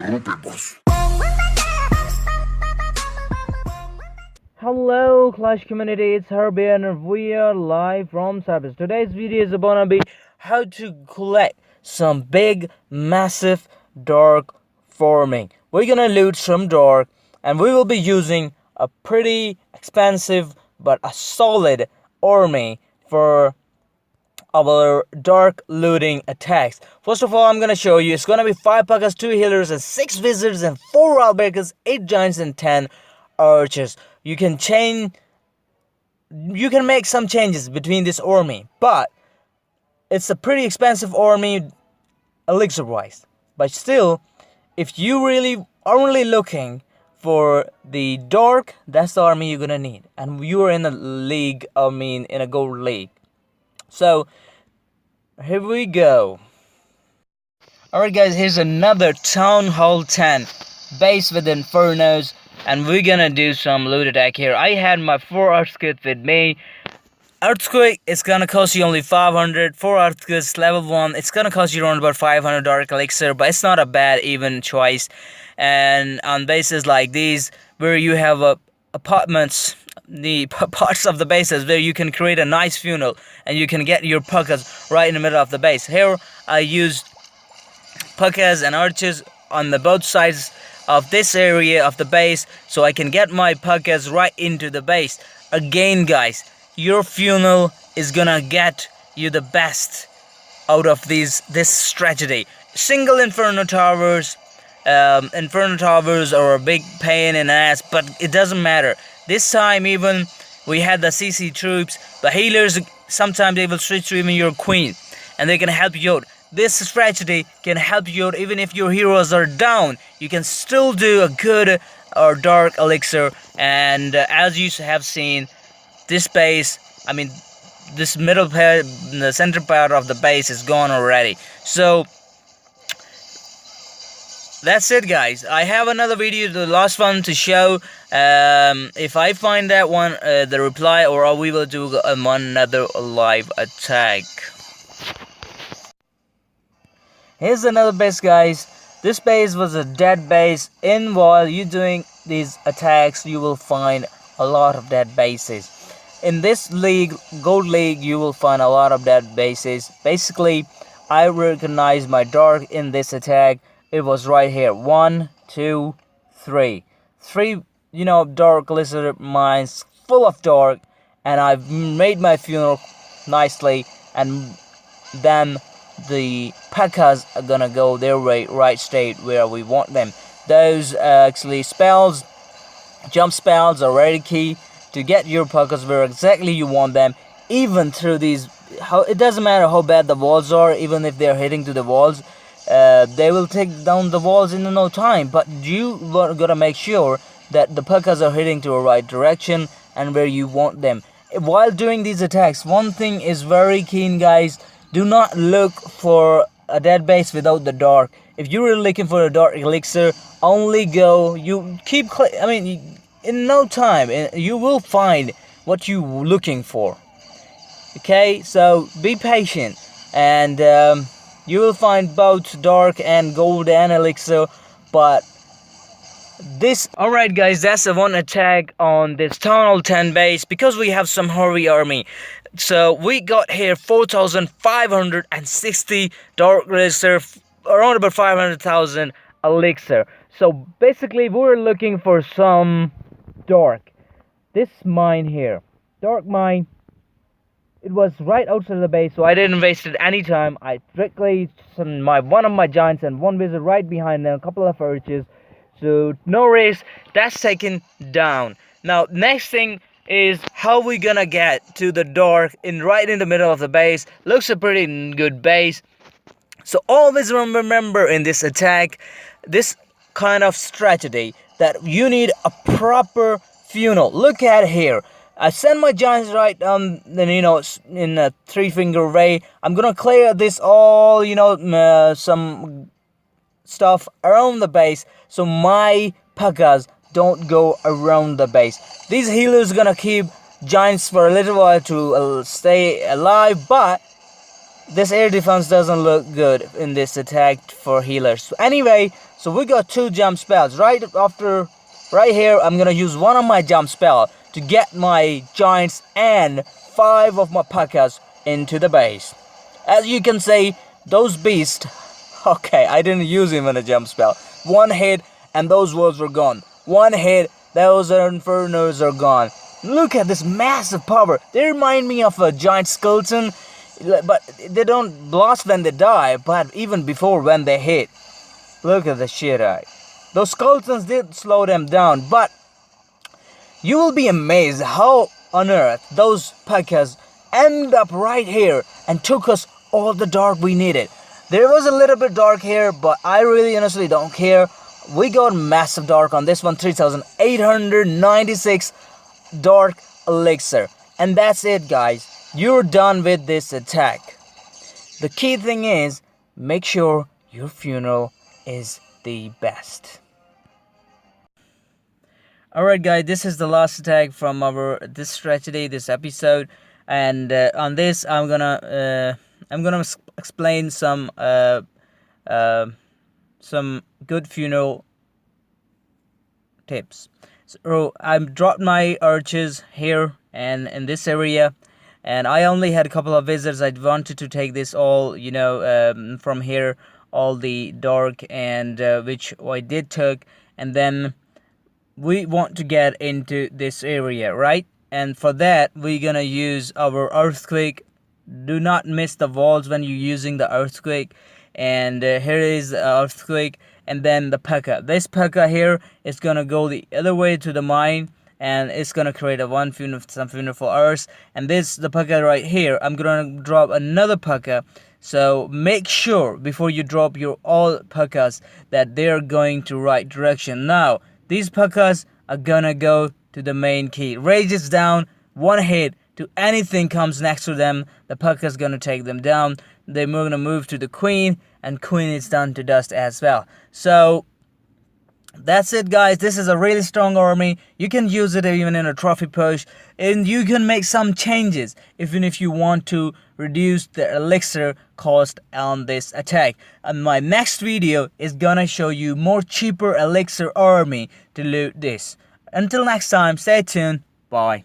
Trupy, boss. Hello Clash community, it's Herbie and we are live from service. Today's video is gonna be how to collect some big massive dark forming. We're gonna loot some dark and we will be using a pretty expensive but a solid army for our dark looting attacks. First of all, I'm gonna show you. It's gonna be 5 Puckers, 2 healers, and 6 wizards, and 4 Wildbreakers, 8 giants, and 10 archers. You can make some changes between this army, but it's a pretty expensive army elixir wise. But still, if you really are only looking for the dark, that's the army you're gonna need. And you're in a league, in a gold league. So here we go. Alright guys, here's another Town Hall 10 base with Infernos, and we're gonna do some loot attack here. I had my 4 Earthquake with me. Earthquake is gonna cost you only 500. 4 Earthquakes level 1, it's gonna cost you around about 500 Dark Elixir, but it's not a bad even choice. And on bases like these, where you have apartments, the parts of the bases where you can create a nice funnel and you can get your puckers right in the middle of the base. Here I used puckers and archers on the both sides of this area of the base so I can get my puckers right into the base. Again guys, your funnel is gonna get you the best out of this strategy. Single Inferno Towers are a big pain in the ass, but it doesn't matter. This time even we had the CC troops, the healers, sometimes they will switch to even your queen and they can help you out. This strategy can help you out even if your heroes are down. You can still do a good or dark elixir, and as you have seen, this base, this middle part, the center part of the base is gone already. So that's it guys. I have another video, the last one, to show. If I find that one, the reply, or we will do another live attack. Here's another base guys. This base was a dead base, and while you're doing these attacks you will find a lot of dead bases. In this league, gold league, you will find a lot of dead bases. Basically, I recognize my dark in this attack. It was right here. 1, 2, 3. 3, dark lizard mines full of dark, and I've made my funnel nicely, and then the P.E.K.K.A.s are gonna go their way right straight where we want them. Those actually spells, jump spells, are very key to get your P.E.K.K.A.s where exactly you want them. Even through these, it doesn't matter how bad the walls are, even if they're hitting to the walls. They will take down the walls in no time, but you gotta make sure that the P.E.K.K.A.s are hitting to the right direction and where you want them. While doing these attacks, one thing is very keen guys: do not look for a dead base without the dark. If you're really looking for a dark elixir, only go, in no time you will find what you're looking for. Okay, so be patient, and you will find both dark and gold and elixir, but this... Alright guys, that's the one attack on this Town Hall 10 base, because we have some heavy army. So we got here 4,560 dark elixir, around about 500,000 elixir. So basically we're looking for some dark. This mine here, dark mine, it was right outside the base, so I didn't waste any time. I directly sent one of my giants and 1 wizard right behind them, a couple of archers. So no race, that's taken down. Now next thing is how we gonna get to the dark right in the middle of the base. Looks a pretty good base. So always remember in this attack, this kind of strategy, that you need a proper funnel. Look at here. I send my giants right in a 3-finger way. I'm gonna clear this all, some stuff around the base, so my P.E.K.K.A.s don't go around the base. These healers gonna keep giants for a little while to stay alive, but this air defense doesn't look good in this attack for healers. So anyway, so we got 2 jump spells. Right here, I'm gonna use one of my jump spell to get my giants and 5 of my P.E.K.K.A.s into the base. As you can see, those beasts. Okay, I didn't use even a jump spell. 1 hit and those wolves were gone. 1 hit, those infernos are gone. Look at this massive power. They remind me of a giant skeleton, but they don't blast when they die, but even before when they hit. Look at the shit eye. Those skeletons did slow them down, but you will be amazed how on earth those P.E.K.K.A.s end up right here and took us all the dark we needed. There was a little bit dark here, but I really honestly don't care. We got massive dark on this one, 3896 dark elixir. And that's it, guys. You're done with this attack. The key thing is, make sure your funnel is the best. Alright guys, this is the last attack from this strategy, this episode. And on this, I'm gonna explain some good funnel tips. So I've dropped my arches here and in this area, and I only had a couple of visitors. I wanted to take this all, from here, all the dark, and which I did took, and then we want to get into this area, right? And for that, we're gonna use our earthquake. Do not miss the walls when you're using the earthquake. And here is the earthquake, and then the P.E.K.K.A. This P.E.K.K.A. here is gonna go the other way to the mine, and it's gonna create a some funnel for earth. And this, the P.E.K.K.A. right here, I'm gonna drop another P.E.K.K.A. So make sure before you drop your all P.E.K.K.A.s that they're going to right direction. Now these P.E.K.K.A.s are gonna go to the main key. Rages down, 1 hit to anything comes next to them, the P.E.K.K.A. is gonna take them down. They're gonna move to the queen, and queen is done to dust as well. So that's it, guys. This is a really strong army. You can use it even in a trophy push, and you can make some changes even if you want to reduce the elixir cost on this attack. And my next video is gonna show you more cheaper elixir army to loot this. Until next time, stay tuned. Bye.